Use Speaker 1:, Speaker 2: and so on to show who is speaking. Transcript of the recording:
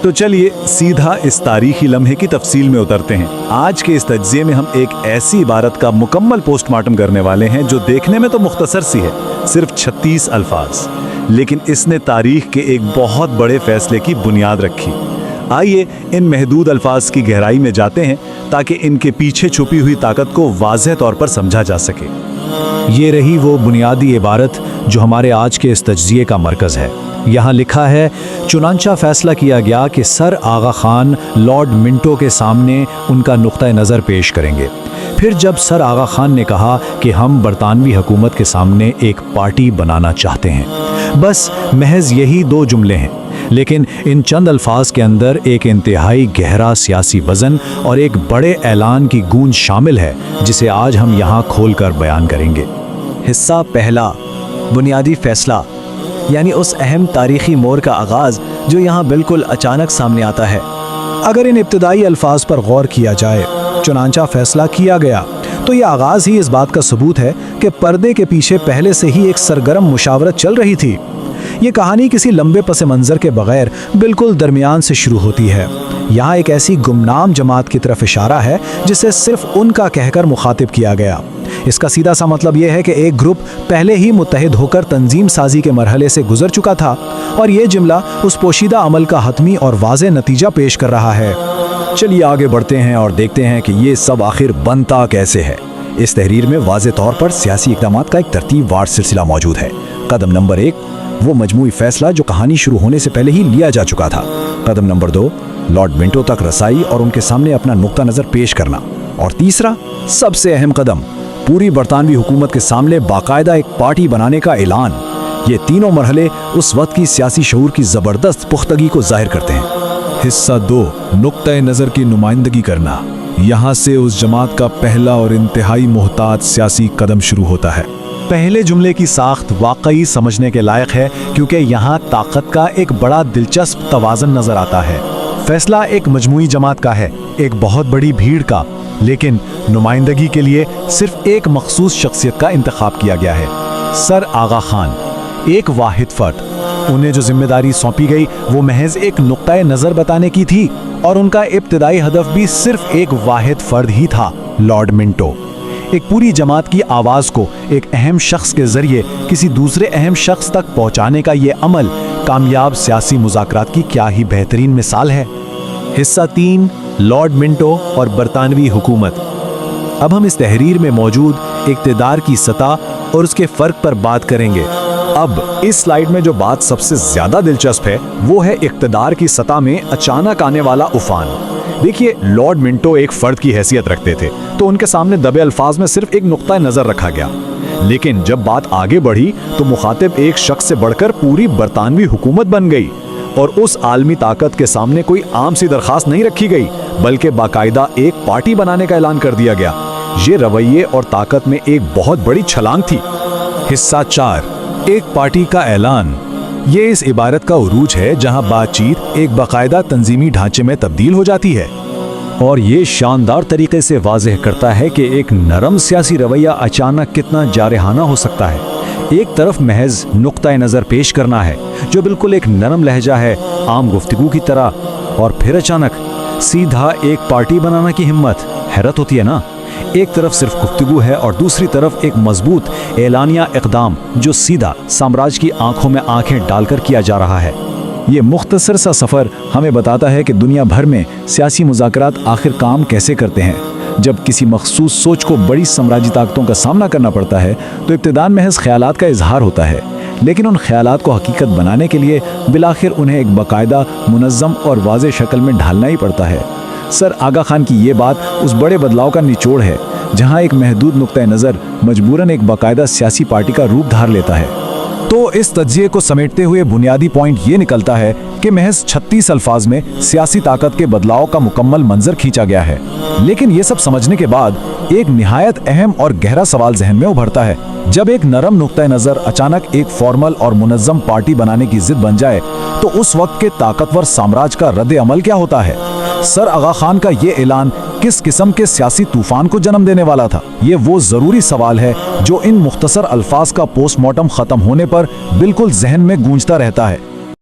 Speaker 1: तो चलिए सीधा इस तारीखी लम्हे की तफसील में उतरते हैं। आज के इस तज्जिये में हम एक ऐसी इबारत का मुकम्मल पोस्टमार्टम करने वाले हैं जो देखने में तो मुख्तसर सी है, सिर्फ 36 अल्फाज, लेकिन इसने तारीख के एक बहुत बड़े फैसले की बुनियाद रखी। आइए इन महदूद अल्फाज की गहराई में जाते हैं ताकि इनके पीछे छुपी हुई ताकत को वाज़ेह तौर पर समझा जा सके।
Speaker 2: ये रही वो बुनियादी इबारत जो हमारे आज के इस तज्जिये का मरकज़ है। यहाँ लिखा है, चुनांचा फैसला किया गया कि सर आगा खान लॉर्ड मिंटो के सामने उनका नुक्ता नज़र पेश करेंगे। फिर जब सर आगा खान ने कहा कि हम बरतानवी हुकूमत के सामने एक पार्टी बनाना चाहते हैं। बस महज यही 2 जुमले हैं, लेकिन इन चंद अल्फाज के अंदर एक इंतहाई गहरा सियासी वज़न और एक बड़े ऐलान की गूंज शामिल है, जिसे आज हम यहाँ खोलकर बयान करेंगे।
Speaker 3: हिस्सा पहला, बुनियादी फैसला, यानी उस अहम तारीखी मोड़ का आगाज़ जो यहाँ बिल्कुल अचानक सामने आता है।
Speaker 2: अगर इन इब्तदाई अल्फाज पर गौर किया जाए, चुनांचा फैसला किया गया, तो ये आगाज़ ही इस बात का सबूत है कि पर्दे के पीछे पहले से ही एक सरगर्म मुशावरत चल रही थी। ये कहानी किसी लंबे पस मंज़र के बगैर बिल्कुल दरमियान से शुरू होती है। यहाँ एक ऐसी गुमनाम जमात की तरफ इशारा है जिसे सिर्फ उनका कहकर मुखातिब किया गया। इसका सीधा सा मतलब यह है कि एक ग्रुप पहले ही मुत्तहिद होकर तंजीम साजी के मरहले से गुजर चुका था और ये जुमला उस पोशीदा अमल का हतमी और वाज़ेह नतीजा पेश कर रहा है।
Speaker 4: चलिए आगे बढ़ते हैं और देखते हैं कि ये सब आखिर बनता कैसे है। इस तहरीर में वाज़ेह तौर पर सियासी इक़दामात का एक तरतीबवार सिलसिला मौजूद है। कदम नंबर 1, वो मजमूई फैसला जो कहानी शुरू होने से पहले ही लिया जा चुका था। कदम नंबर 2, लॉर्ड मिंटो तक रसाई और उनके सामने अपना नुक्ता नज़र पेश करना। और तीसरा, सबसे अहम कदम, पूरी बरतानवी हुकूमत के सामने बाकायदा एक पार्टी बनाने का ऐलान। ये तीनों मरहले उस वक्त की सियासी शऊर की ज़बरदस्त पुख्तगी को जाहिर करते हैं।
Speaker 5: हिस्सा 2, नुक्ता नज़र की नुमाइंदगी करना। यहाँ से उस जमात का पहला और इंतहाई मोहतात सियासी कदम शुरू होता है।
Speaker 1: पहले जुमले की साख्त वाकई समझने के लायक है, क्योंकि यहाँ ताकत का एक बड़ा दिलचस्प तवाज़न नज़र आता है। फैसला एक मजमूई जमात का है, एक बहुत बड़ी भीड़ का, लेकिन नुमाइंदगी के लिए सिर्फ एक मखसूस शख्सियत का इंतखाब किया गया है, सर आगा खान, एक वाहिद फ़र्द। उन्हें जो जिम्मेदारी सौंपी गई वो महज एक नुक्ता नज़र बताने की थी, और उनका इब्तिदाई हदफ भी सिर्फ एक वाहिद फ़र्द ही था, लॉर्ड मिंटो। एक पूरी जमात की आवाज़ को एक अहम शख्स के ज़रिए किसी दूसरे अहम शख्स तक पहुँचाने का ये अमल कामयाब सियासी मुज़ाकरात की क्या ही बेहतरीन मिसाल है।
Speaker 3: हिस्सा 3, लॉर्ड मिंटो और बरतानवी हुकूमत। अब हम इस तहरीर में मौजूद इक़्तिदार की सतह और उसके फ़र्क पर बात करेंगे।
Speaker 4: अब इस स्लाइड में जो बात सबसे ज़्यादा दिलचस्प है वो है इक़्तिदार की सतह में अचानक आने वाला उफान। देखिए, लॉर्ड मिंटो एक फ़र्द की हैसियत रखते थे, तो उनके सामने दबे अल्फाज में सिर्फ एक नुक्ता नज़र रखा गया। लेकिन जब बात आगे बढ़ी तो मुखातिब एक शख्स से बढ़कर पूरी बरतानवी हुकूमत बन गई, और उस आलमी ताकत के सामने कोई आम सी दरख्वास्त नहीं रखी गई, बल्कि बाकायदा एक पार्टी बनाने का ऐलान कर दिया गया। ये रवैये और ताकत में एक बहुत बड़ी छलांग थी।
Speaker 5: हिस्सा 4, एक पार्टी का ऐलान। ये इस इबारत का उरूज है जहां बातचीत एक बाकायदा तंजीमी ढांचे में तब्दील हो जाती है,
Speaker 4: और ये शानदार तरीके से वाज़ेह करता है कि एक नरम सियासी रवैया अचानक कितना जारहाना हो सकता है। एक तरफ महज नुक्ता नज़र पेश करना है जो बिल्कुल एक नरम लहजा है, आम गुफ्तगू की तरह, और फिर अचानक सीधा एक पार्टी बनाने की हिम्मत। हैरत होती है ना। एक तरफ सिर्फ गुफ्तगू है और दूसरी तरफ एक मजबूत एलानिया इक़दाम जो सीधा साम्राज्य की आंखों में आंखें डालकर किया जा रहा है। ये मुख्तसर सा सफ़र हमें बताता है कि दुनिया भर में सियासी मुज़ाकरात आखिर काम कैसे करते हैं। जब किसी मखसूस सोच को बड़ी साम्राज्यी ताकतों का सामना करना पड़ता है तो इब्तिदान महज ख्यालात का इजहार होता है, लेकिन उन ख्यालात को हकीकत बनाने के लिए बिलाखिर उन्हें एक बाकायदा मुनज़्ज़म और वाज़ेह शक्ल में ढालना ही पड़ता है। सर आगा खान की ये बात उस बड़े बदलाव का निचोड़ है जहां एक महदूद नुक्ता नज़र मजबूरन एक बाकायदा सियासी पार्टी का रूप धार लेता है।
Speaker 5: तो इस तज्जिये को समेटते हुए बुनियादी पॉइंट ये निकलता है कि महज 36 अल्फाज में सियासी ताकत के बदलाव का मुकम्मल मंजर खींचा गया है। लेकिन ये सब समझने के बाद एक निहायत अहम और गहरा सवाल जहन में उभरता है। जब एक नरम नुक्ता नज़र अचानक एक फॉर्मल और मुनज़्ज़म पार्टी बनाने की जिद बन जाए तो उस वक्त के ताकतवर साम्राज्य का रद्द अमल क्या होता है? सर आगा खान का ये ऐलान किस किस्म के सियासी तूफान को जन्म देने वाला था? ये वो ज़रूरी सवाल है जो इन मुख्तसर अल्फाज का पोस्टमार्टम ख़त्म होने पर बिल्कुल जहन में गूंजता रहता है।